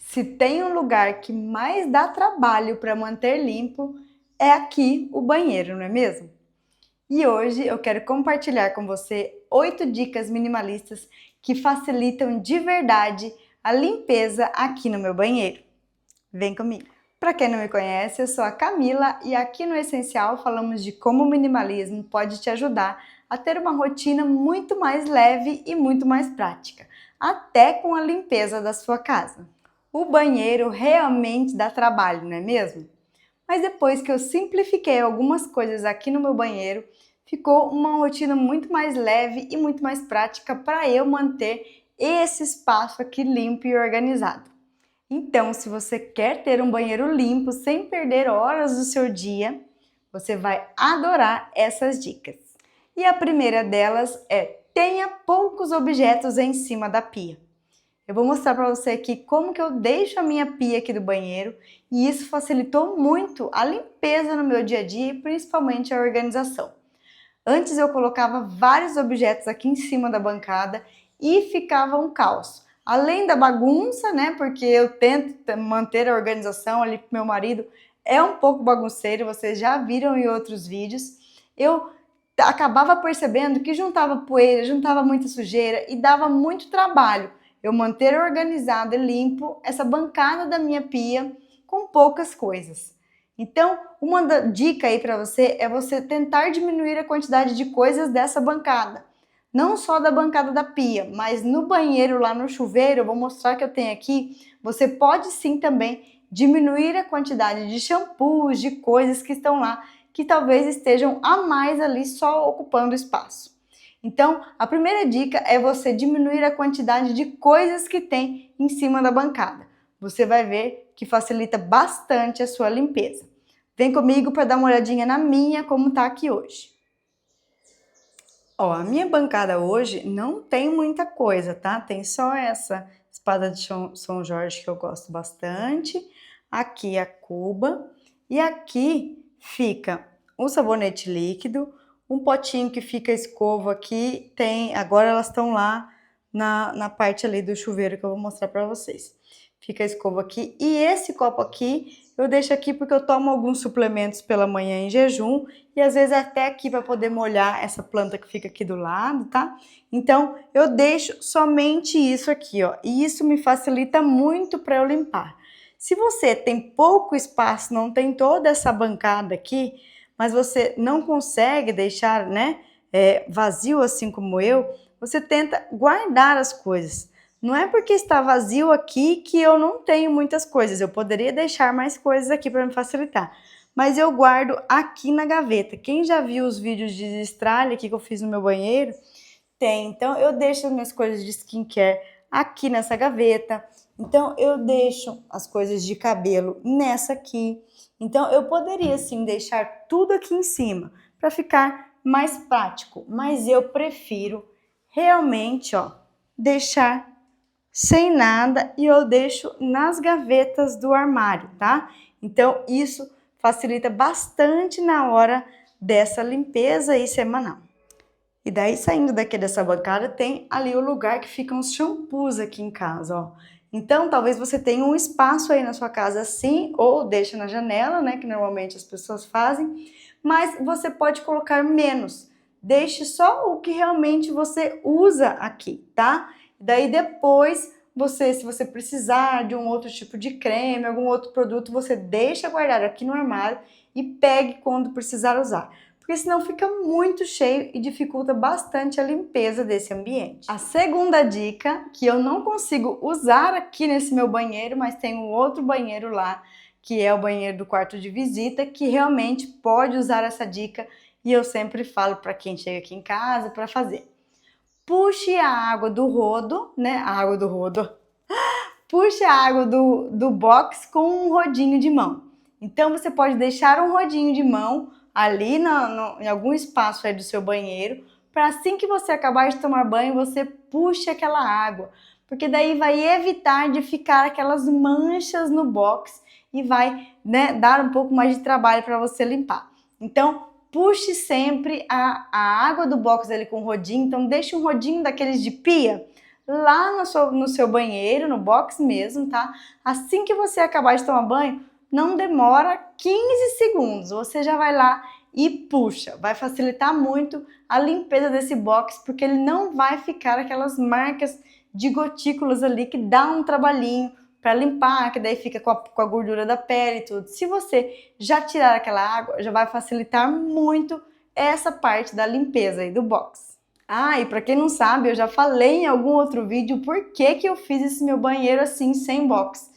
Se tem um lugar que mais dá trabalho para manter limpo, é aqui o banheiro, não é mesmo? E hoje eu quero compartilhar com você 8 dicas minimalistas que facilitam de verdade a limpeza aqui no meu banheiro. Vem comigo! Para quem não me conhece, eu sou a Camila e aqui no Essencial falamos de como o minimalismo pode te ajudar a ter uma rotina muito mais leve e muito mais prática, até com a limpeza da sua casa. O banheiro realmente dá trabalho, não é mesmo? Mas depois que eu simplifiquei algumas coisas aqui no meu banheiro, ficou uma rotina muito mais leve e muito mais prática para eu manter esse espaço aqui limpo e organizado. Então, se você quer ter um banheiro limpo sem perder horas do seu dia, você vai adorar essas dicas. E a primeira delas é: tenha poucos objetos em cima da pia. Eu vou mostrar para você aqui como que eu deixo a minha pia aqui do banheiro e isso facilitou muito a limpeza no meu dia a dia e principalmente a organização. Antes eu colocava vários objetos aqui em cima da bancada e ficava um caos. Além da bagunça, né, porque eu tento manter a organização ali com meu marido, é um pouco bagunceiro, vocês já viram em outros vídeos. Eu acabava percebendo que juntava poeira, juntava muita sujeira e dava muito trabalho eu manter organizado e limpo essa bancada da minha pia com poucas coisas. Então, uma dica aí para você é você tentar diminuir a quantidade de coisas dessa bancada. Não só da bancada da pia, mas no banheiro, lá no chuveiro, eu vou mostrar que eu tenho aqui, você pode sim também diminuir a quantidade de shampoos, de coisas que estão lá, que talvez estejam a mais ali só ocupando espaço. Então, a primeira dica é você diminuir a quantidade de coisas que tem em cima da bancada. Você vai ver que facilita bastante a sua limpeza. Vem comigo para dar uma olhadinha na minha, como tá aqui hoje. Ó, a minha bancada hoje não tem muita coisa, tá? Tem só essa espada de São Jorge que eu gosto bastante. Aqui a cuba. E aqui fica um sabonete líquido, um potinho que fica escova aqui, tem, agora elas estão lá na parte ali do chuveiro que eu vou mostrar para vocês. Fica a escova aqui e esse copo aqui eu deixo aqui porque eu tomo alguns suplementos pela manhã em jejum e às vezes até aqui para poder molhar essa planta que fica aqui do lado, tá? Então eu deixo somente isso aqui, ó, e isso me facilita muito para eu limpar. Se você tem pouco espaço, não tem toda essa bancada aqui, mas você não consegue deixar, né, vazio assim como eu, você tenta guardar as coisas. Não é porque está vazio aqui que eu não tenho muitas coisas, eu poderia deixar mais coisas aqui para me facilitar. Mas eu guardo aqui na gaveta. Quem já viu os vídeos de destralhe aqui que eu fiz no meu banheiro, tem. Então eu deixo as minhas coisas de skincare aqui nessa gaveta. Então eu deixo as coisas de cabelo nessa aqui. Então eu poderia sim deixar tudo aqui em cima para ficar mais prático, mas eu prefiro realmente, ó, deixar sem nada e eu deixo nas gavetas do armário, tá? Então isso facilita bastante na hora dessa limpeza aí semanal. E daí, saindo daqui dessa bancada, tem ali o lugar que ficam os shampoos aqui em casa, ó. Então, talvez você tenha um espaço aí na sua casa assim, ou deixa na janela, né, que normalmente as pessoas fazem, mas você pode colocar menos. Deixe só o que realmente você usa aqui, tá? Daí depois, você, se você precisar de um outro tipo de creme, algum outro produto, você deixa guardar aqui no armário e pegue quando precisar usar, porque senão fica muito cheio e dificulta bastante a limpeza desse ambiente. A segunda dica, que eu não consigo usar aqui nesse meu banheiro, mas tem um outro banheiro lá, que é o banheiro do quarto de visita, que realmente pode usar essa dica e eu sempre falo para quem chega aqui em casa para fazer. Puxe a água do rodo, né? A água do rodo. Puxe a água do box com um rodinho de mão. Então você pode deixar um rodinho de mão ali em algum espaço aí do seu banheiro, para assim que você acabar de tomar banho, você puxe aquela água, porque daí vai evitar de ficar aquelas manchas no box e vai, né, dar um pouco mais de trabalho para você limpar. Então, puxe sempre a água do box ali com o rodinho, então deixe um rodinho daqueles de pia, lá no seu banheiro, no box mesmo, tá? Assim que você acabar de tomar banho, não demora 15 segundos, você já vai lá e puxa. Vai facilitar muito a limpeza desse box, porque ele não vai ficar aquelas marcas de gotículas ali que dá um trabalhinho para limpar, que daí fica com a gordura da pele e tudo. Se você já tirar aquela água, já vai facilitar muito essa parte da limpeza aí do box. Ah, e para quem não sabe, eu já falei em algum outro vídeo por que eu fiz esse meu banheiro assim, sem box.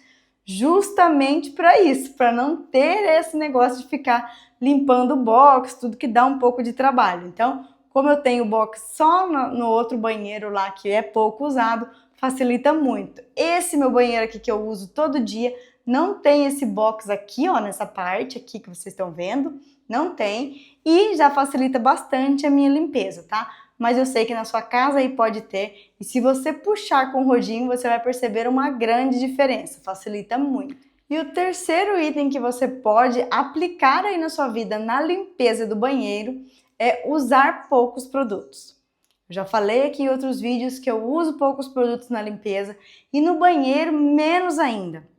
Justamente para isso, para não ter esse negócio de ficar limpando o box, tudo que dá um pouco de trabalho. Então, como eu tenho o box só no outro banheiro lá que é pouco usado, facilita muito. Esse meu banheiro aqui que eu uso todo dia não tem esse box aqui, ó, nessa parte aqui que vocês estão vendo, não tem, e já facilita bastante a minha limpeza, tá? Mas eu sei que na sua casa aí pode ter, e se você puxar com o rodinho, você vai perceber uma grande diferença, facilita muito. E o terceiro item que você pode aplicar aí na sua vida na limpeza do banheiro é usar poucos produtos. Eu já falei aqui em outros vídeos que eu uso poucos produtos na limpeza e no banheiro menos ainda.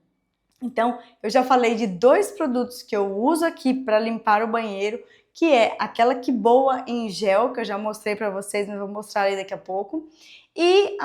Então, eu já falei de 2 produtos que eu uso aqui para limpar o banheiro, que é aquela Que Boa em gel, que eu já mostrei para vocês, mas vou mostrar aí daqui a pouco, e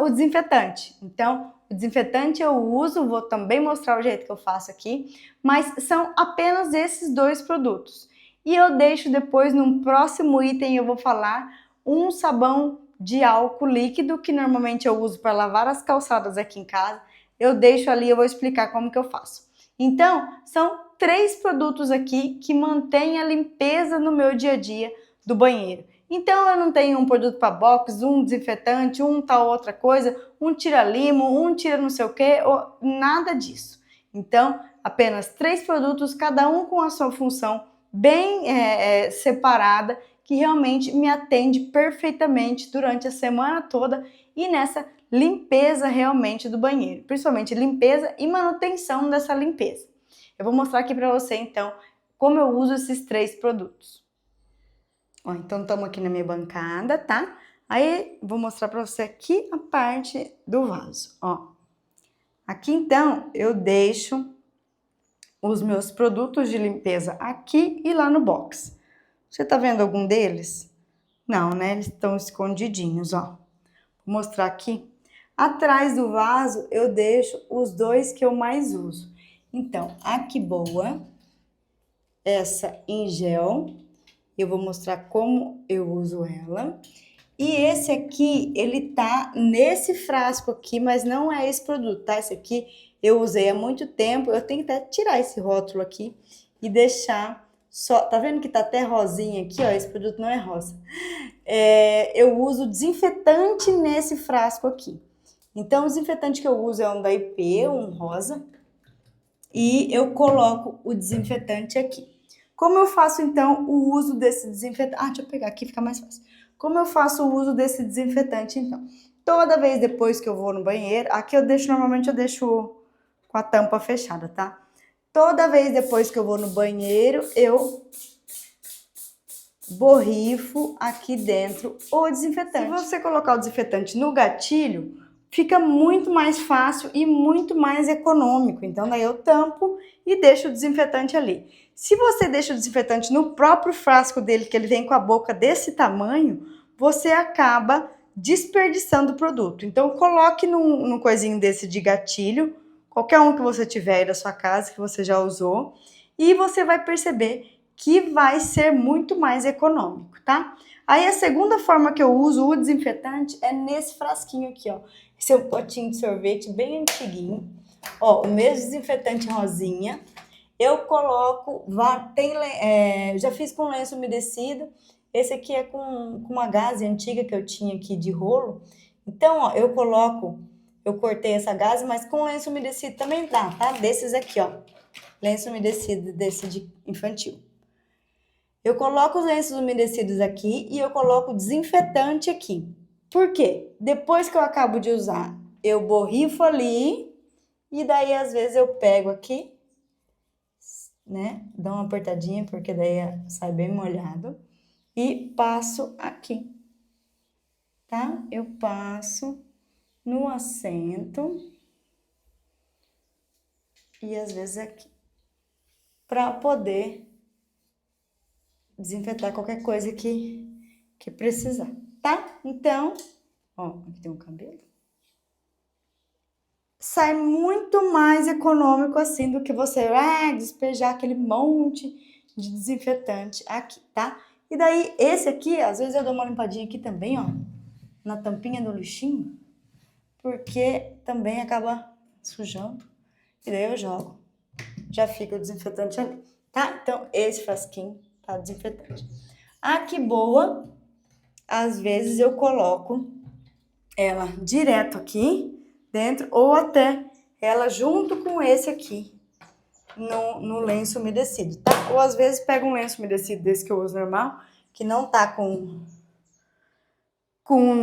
o desinfetante. Então, o desinfetante eu uso, vou também mostrar o jeito que eu faço aqui, mas são apenas esses 2 produtos. E eu deixo depois, num próximo item, eu vou falar um sabão de álcool líquido, que normalmente eu uso para lavar as calçadas aqui em casa. Eu deixo ali, eu vou explicar como que eu faço. Então, são 3 produtos aqui que mantêm a limpeza no meu dia a dia do banheiro. Então, eu não tenho um produto para box, um desinfetante, um tal outra coisa, um tira-limo, um tira não sei o que, nada disso. Então, apenas 3 produtos, cada um com a sua função bem separada, que realmente me atende perfeitamente durante a semana toda e nessa limpeza realmente do banheiro, principalmente limpeza e manutenção dessa limpeza. Eu vou mostrar aqui para você então como eu uso esses 3 produtos. Ó, então estamos aqui na minha bancada, tá? Aí vou mostrar para você aqui a parte do vaso, ó. Aqui então eu deixo os meus produtos de limpeza aqui e lá no box. Você tá vendo algum deles? Não, né? Eles estão escondidinhos, ó. Vou mostrar aqui. Atrás do vaso eu deixo os 2 que eu mais uso. Então, a Que Boa, essa em gel, eu vou mostrar como eu uso ela. E esse aqui, ele tá nesse frasco aqui, mas não é esse produto, tá? Esse aqui eu usei há muito tempo, eu tenho que até tirar esse rótulo aqui e deixar só... Tá vendo que tá até rosinha aqui, ó? Esse produto não é rosa. Eu uso desinfetante nesse frasco aqui. Então, o desinfetante que eu uso é um da IP, um rosa, e eu coloco o desinfetante aqui. Como eu faço, então, o uso desse desinfetante? Ah, deixa eu pegar aqui, fica mais fácil. Como eu faço o uso desse desinfetante, então? Toda vez depois que eu vou no banheiro, aqui normalmente eu deixo com a tampa fechada, tá? Toda vez depois que eu vou no banheiro, eu borrifo aqui dentro o desinfetante. Se você colocar o desinfetante no gatilho, fica muito mais fácil e muito mais econômico. Então, daí eu tampo e deixo o desinfetante ali. Se você deixa o desinfetante no próprio frasco dele, que ele vem com a boca desse tamanho, você acaba desperdiçando o produto. Então, coloque num coisinho desse de gatilho, qualquer um que você tiver aí da sua casa, que você já usou, e você vai perceber que vai ser muito mais econômico, tá? Aí a segunda forma que eu uso o desinfetante é nesse frasquinho aqui, ó. Esse é um potinho de sorvete bem antiguinho. Ó, o mesmo desinfetante rosinha. Eu coloco, já fiz com lenço umedecido. Esse aqui é com uma gaze antiga que eu tinha aqui de rolo. Então, ó, eu cortei essa gaze, mas com lenço umedecido também dá, tá? Desses aqui, ó. Lenço umedecido desse de infantil. Eu coloco os lenços umedecidos aqui e eu coloco desinfetante aqui. Por quê? Depois que eu acabo de usar, eu borrifo ali e daí às vezes eu pego aqui, né? Dou uma apertadinha porque daí sai bem molhado e passo aqui, tá? Eu passo no assento e às vezes aqui, para poder desinfetar qualquer coisa que precisar, tá? Então, ó, aqui tem um cabelo. Sai muito mais econômico assim do que você despejar aquele monte de desinfetante aqui, tá? E daí, esse aqui, às vezes eu dou uma limpadinha aqui também, ó, na tampinha do lixinho, porque também acaba sujando. E daí eu jogo, já fica o desinfetante ali, tá? Então, esse frasquinho tá desinfetante. A Que Boa, às vezes eu coloco ela direto aqui dentro, ou até ela junto com esse aqui no lenço umedecido, tá? Ou às vezes pego um lenço umedecido desse que eu uso normal, que não tá com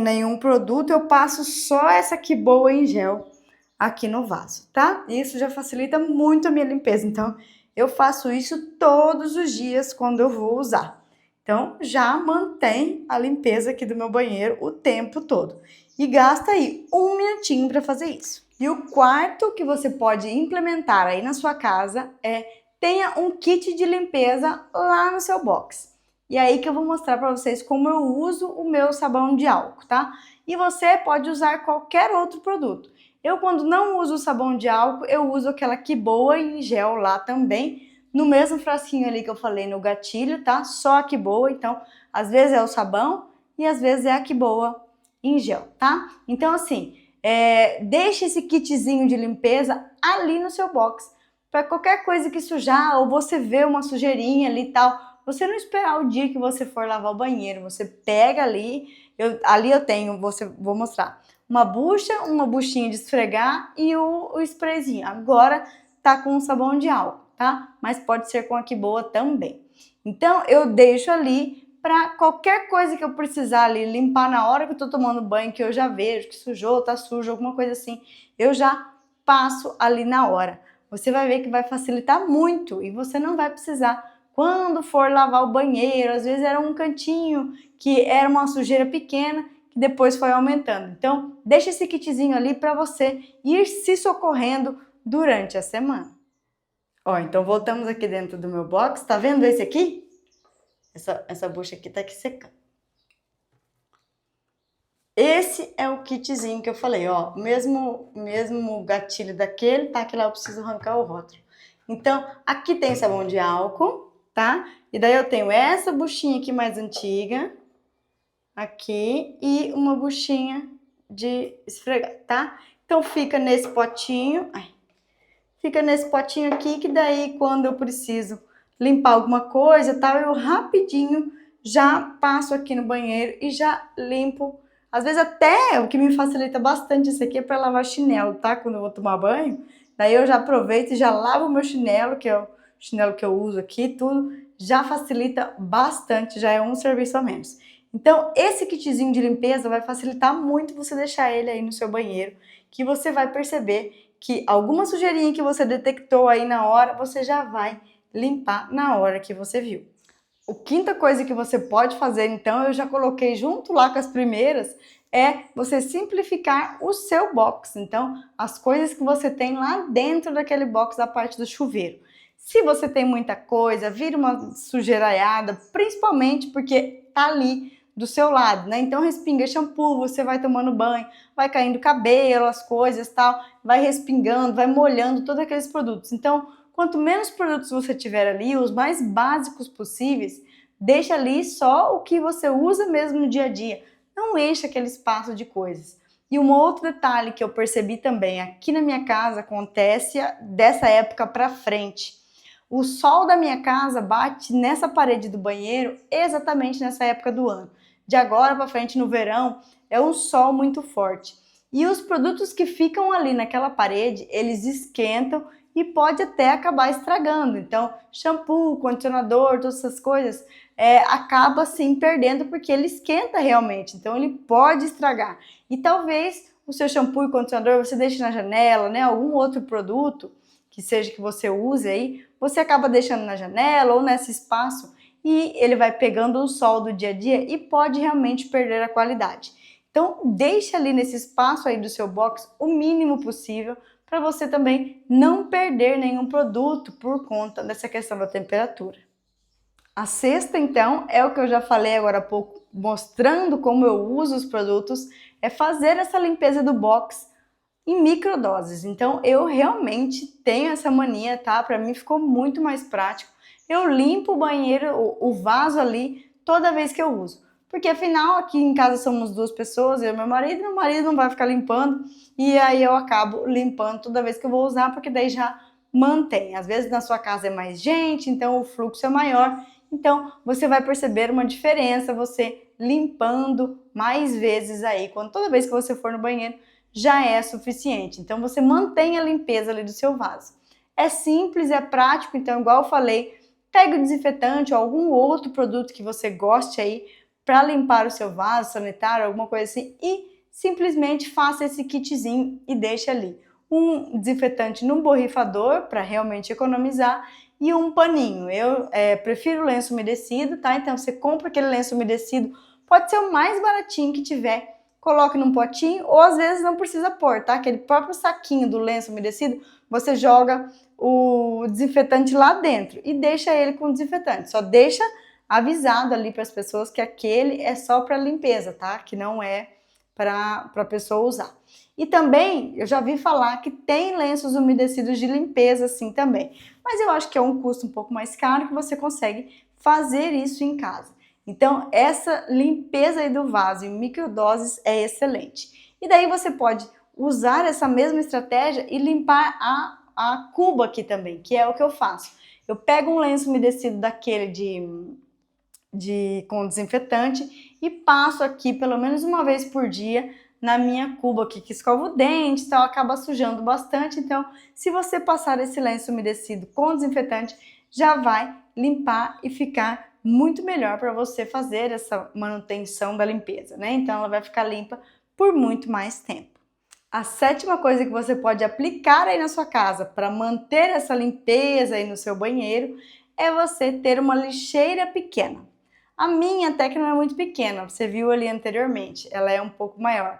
nenhum produto, eu passo só essa Que Boa em gel aqui no vaso, tá? Isso já facilita muito a minha limpeza, então eu faço isso todos os dias quando eu vou usar. Então já mantém a limpeza aqui do meu banheiro o tempo todo. E gasta aí 1 minutinho para fazer isso. E o quarto que você pode implementar aí na sua casa é tenha um kit de limpeza lá no seu box. E aí que eu vou mostrar para vocês como eu uso o meu sabão de álcool, tá? E você pode usar qualquer outro produto. Eu, quando não uso o sabão de álcool, eu uso aquela Que Boa em gel lá também, no mesmo frasquinho ali que eu falei no gatilho, tá? Só a Que Boa, então, às vezes é o sabão e às vezes é a Que Boa em gel, tá? Então, assim, deixe esse kitzinho de limpeza ali no seu box, para qualquer coisa que sujar, ou você vê uma sujeirinha ali e tal, você não esperar o dia que você for lavar o banheiro, você pega ali, ali eu tenho, vou mostrar, uma bucha, uma buchinha de esfregar e o sprayzinho. Agora tá com sabão de álcool, tá? Mas pode ser com a Que Boa também. Então eu deixo ali para qualquer coisa que eu precisar ali limpar na hora que eu tô tomando banho, que eu já vejo que sujou, tá sujo, alguma coisa assim, eu já passo ali na hora. Você vai ver que vai facilitar muito e você não vai precisar, quando for lavar o banheiro, às vezes era um cantinho que era uma sujeira pequena, que depois foi aumentando. Então, deixa esse kitzinho ali para você ir se socorrendo durante a semana. Ó, então voltamos aqui dentro do meu box. Tá vendo esse aqui? Essa bucha aqui tá aqui secando. Esse é o kitzinho que eu falei, ó, mesmo gatilho daquele, tá? Que lá eu preciso arrancar o rótulo. Então, aqui tem sabão de álcool, tá? E daí eu tenho essa buchinha aqui mais antiga, aqui, e uma buchinha de esfregar, tá? Então fica nesse potinho, fica nesse potinho aqui, que daí quando eu preciso limpar alguma coisa, tal, eu rapidinho já passo aqui no banheiro e já limpo. Às vezes até o que me facilita bastante isso aqui é para lavar chinelo, tá? Quando eu vou tomar banho, daí eu já aproveito e já lavo o meu chinelo, que é o chinelo que eu uso aqui, tudo, já facilita bastante, já é um serviço a menos. Então, esse kitzinho de limpeza vai facilitar muito você deixar ele aí no seu banheiro, que você vai perceber que alguma sujeirinha que você detectou aí na hora, você já vai limpar na hora que você viu. A quinta coisa que você pode fazer, então, eu já coloquei junto lá com as primeiras, é você simplificar o seu box. Então, as coisas que você tem lá dentro daquele box da parte do chuveiro. Se você tem muita coisa, vira uma sujeiraiada, principalmente porque tá ali do seu lado, né? Então respinga shampoo, você vai tomando banho, vai caindo cabelo, as coisas tal, vai respingando, vai molhando todos aqueles produtos. Então, quanto menos produtos você tiver ali, os mais básicos possíveis, deixa ali só o que você usa mesmo no dia a dia. Não enche aquele espaço de coisas. E um outro detalhe que eu percebi também aqui na minha casa acontece dessa época para frente. O sol da minha casa bate nessa parede do banheiro exatamente nessa época do ano. De agora para frente, no verão, é um sol muito forte. E os produtos que ficam ali naquela parede, eles esquentam e pode até acabar estragando. Então, shampoo, condicionador, todas essas coisas, acaba sim perdendo porque ele esquenta realmente. Então, ele pode estragar. E talvez o seu shampoo e condicionador você deixe na janela, né? Algum outro produto que seja que você use aí, você acaba deixando na janela ou nesse espaço e ele vai pegando o sol do dia a dia e pode realmente perder a qualidade. Então, deixe ali nesse espaço aí do seu box o mínimo possível para você também não perder nenhum produto por conta dessa questão da temperatura. A sexta, então, é o que eu já falei agora há pouco, mostrando como eu uso os produtos, é fazer essa limpeza do box em microdoses. Então, eu realmente tenho essa mania, tá? Para mim ficou muito mais prático. Eu limpo o banheiro, o vaso ali, toda vez que eu uso. Porque afinal, aqui em casa somos duas pessoas, eu e meu marido não vai ficar limpando, e aí eu acabo limpando toda vez que eu vou usar, porque daí já mantém. Às vezes na sua casa é mais gente, então o fluxo é maior, então você vai perceber uma diferença, você limpando mais vezes aí, quando toda vez que você for no banheiro, já é suficiente. Então você mantém a limpeza ali do seu vaso. É simples, é prático, então igual eu falei, pega o desinfetante ou algum outro produto que você goste aí para limpar o seu vaso sanitário, alguma coisa assim, e simplesmente faça esse kitzinho e deixe ali. Um desinfetante no borrifador para realmente economizar e um paninho. Eu prefiro lenço umedecido, tá? Então você compra aquele lenço umedecido, pode ser o mais baratinho que tiver, coloque num potinho, ou às vezes não precisa pôr, tá? Aquele próprio saquinho do lenço umedecido, você joga o desinfetante lá dentro e deixa ele com o desinfetante. Só deixa avisado ali para as pessoas que aquele é só para limpeza, tá? Que não é para a pessoa usar. E também, eu já vi falar que tem lenços umedecidos de limpeza assim também. Mas eu acho que é um custo um pouco mais caro que você consegue fazer isso em casa. Então, essa limpeza aí do vaso em microdoses é excelente. E daí você pode usar essa mesma estratégia e limpar a cuba aqui também, que é o que eu faço. Eu pego um lenço umedecido daquele com desinfetante e passo aqui pelo menos uma vez por dia na minha cuba aqui, que escova o dente, então acaba sujando bastante. Então, se você passar esse lenço umedecido com desinfetante, já vai limpar e ficar muito melhor para você fazer essa manutenção da limpeza, né? Então, ela vai ficar limpa por muito mais tempo. A sétima coisa que você pode aplicar aí na sua casa para manter essa limpeza aí no seu banheiro é você ter uma lixeira pequena. A minha até que não é muito pequena, você viu ali anteriormente, ela é um pouco maior.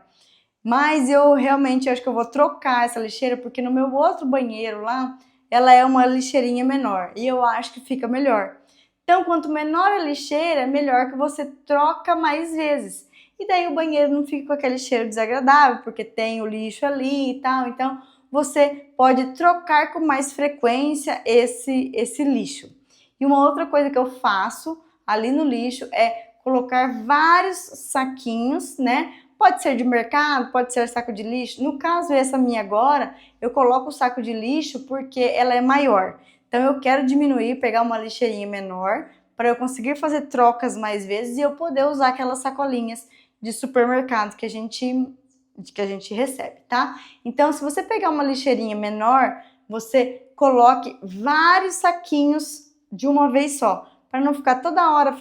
Mas eu realmente acho que eu vou trocar essa lixeira, porque no meu outro banheiro lá, ela é uma lixeirinha menor e eu acho que fica melhor. Então, quanto menor a lixeira, melhor que você troca mais vezes. E daí o banheiro não fica com aquele cheiro desagradável, porque tem o lixo ali e tal. Então, você pode trocar com mais frequência esse lixo. E uma outra coisa que eu faço ali no lixo é colocar vários saquinhos, né? Pode ser de mercado, pode ser saco de lixo. No caso, essa minha agora, eu coloco o saco de lixo porque ela é maior. Então, eu quero diminuir, pegar uma lixeirinha menor para eu conseguir fazer trocas mais vezes e eu poder usar aquelas sacolinhas de supermercado que a gente recebe, tá? Então, se você pegar uma lixeirinha menor, você coloque vários saquinhos de uma vez só, para não ficar toda hora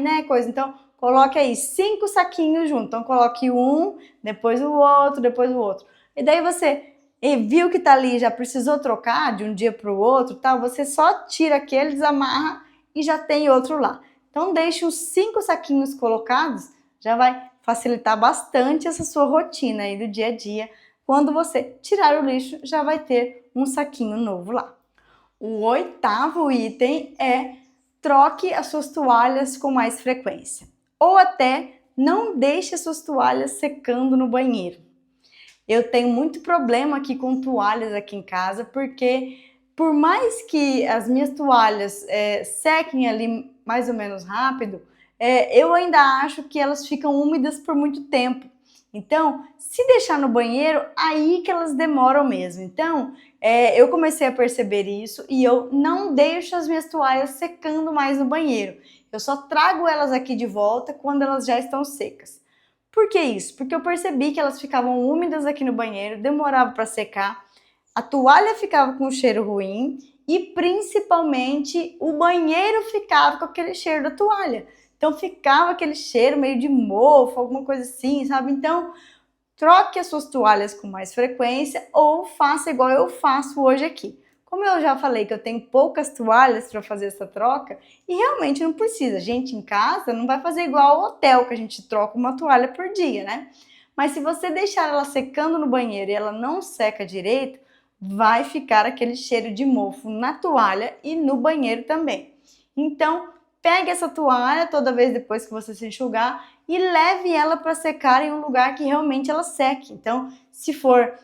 né, coisa. Então, coloque aí 5 saquinhos juntos. Então, coloque um, depois o outro. E daí você viu que tá ali, já precisou trocar de um dia para o outro, tal, você só tira aquele, desamarra e já tem outro lá. Então, deixe os 5 saquinhos colocados, já vai facilitar bastante essa sua rotina aí do dia a dia. Quando você tirar o lixo, já vai ter um saquinho novo lá. O oitavo item é troque as suas toalhas com mais frequência. Ou até não deixe as suas toalhas secando no banheiro. Eu tenho muito problema aqui com toalhas aqui em casa, porque por mais que as minhas toalhas sequem ali mais ou menos rápido, eu ainda acho que elas ficam úmidas por muito tempo. Então, se deixar no banheiro, aí que elas demoram mesmo. Então, eu comecei a perceber isso e eu não deixo as minhas toalhas secando mais no banheiro. Eu só trago elas aqui de volta quando elas já estão secas. Por que isso? Porque eu percebi que elas ficavam úmidas aqui no banheiro, demorava para secar, a toalha ficava com um cheiro ruim e principalmente o banheiro ficava com aquele cheiro da toalha. Então ficava aquele cheiro meio de mofo, alguma coisa assim, sabe? Então troque as suas toalhas com mais frequência ou faça igual eu faço hoje aqui. Como eu já falei que eu tenho poucas toalhas para fazer essa troca, e realmente não precisa. A gente em casa não vai fazer igual ao hotel, que a gente troca uma toalha por dia, né? Mas se você deixar ela secando no banheiro e ela não seca direito, vai ficar aquele cheiro de mofo na toalha e no banheiro também. Então, pegue essa toalha toda vez depois que você se enxugar e leve ela para secar em um lugar que realmente ela seque. Então, se for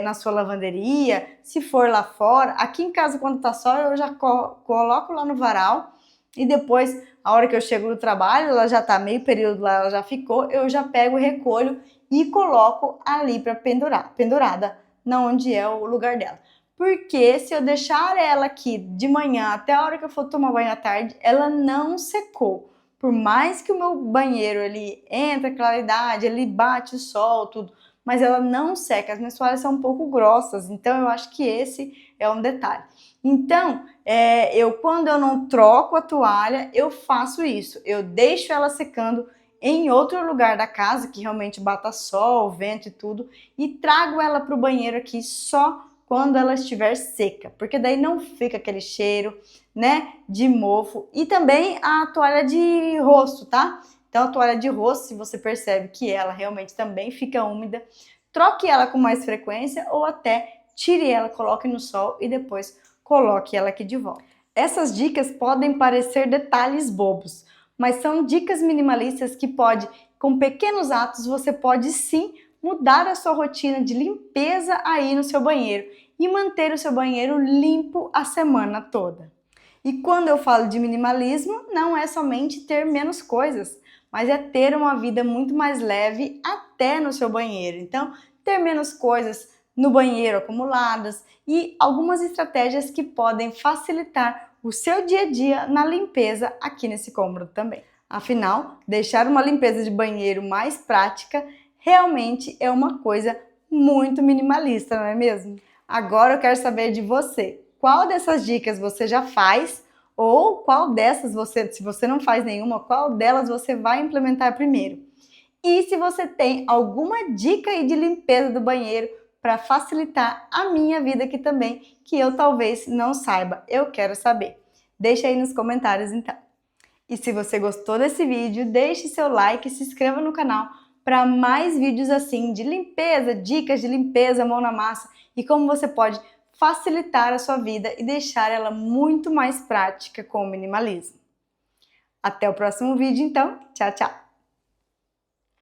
na sua lavanderia, se for lá fora, aqui em casa quando tá sol eu já coloco lá no varal e depois, a hora que eu chego no trabalho, ela já tá meio período lá, ela já ficou, eu já pego, recolho e coloco ali para pendurada, na onde é o lugar dela. Porque se eu deixar ela aqui de manhã até a hora que eu for tomar banho à tarde, ela não secou. Por mais que o meu banheiro ele entra claridade, ele bate o sol, tudo, mas ela não seca. As minhas toalhas são um pouco grossas, então eu acho que esse é um detalhe. Então, quando eu não troco a toalha, eu faço isso. Eu deixo ela secando em outro lugar da casa, que realmente bata sol, vento e tudo, e trago ela para o banheiro aqui só quando ela estiver seca, porque daí não fica aquele cheiro, né, de mofo. E também a toalha de rosto, tá? Então a toalha de rosto, se você percebe que ela realmente também fica úmida, troque ela com mais frequência ou até tire ela, coloque no sol e depois coloque ela aqui de volta. Essas dicas podem parecer detalhes bobos, mas são dicas minimalistas que com pequenos atos, você pode sim mudar a sua rotina de limpeza aí no seu banheiro e manter o seu banheiro limpo a semana toda. E quando eu falo de minimalismo, não é somente ter menos coisas, mas é ter uma vida muito mais leve até no seu banheiro. Então, ter menos coisas no banheiro acumuladas e algumas estratégias que podem facilitar o seu dia a dia na limpeza aqui nesse cômodo também. Afinal, deixar uma limpeza de banheiro mais prática realmente é uma coisa muito minimalista, não é mesmo? Agora eu quero saber de você. Qual dessas dicas você já faz? Ou qual dessas se você não faz nenhuma, qual delas você vai implementar primeiro? E se você tem alguma dica aí de limpeza do banheiro para facilitar a minha vida aqui também, que eu talvez não saiba, eu quero saber. Deixa aí nos comentários então. E se você gostou desse vídeo, deixe seu like e se inscreva no canal para mais vídeos assim de limpeza, dicas de limpeza, mão na massa e como você pode facilitar a sua vida e deixar ela muito mais prática com o minimalismo. Até o próximo vídeo então. Tchau, tchau!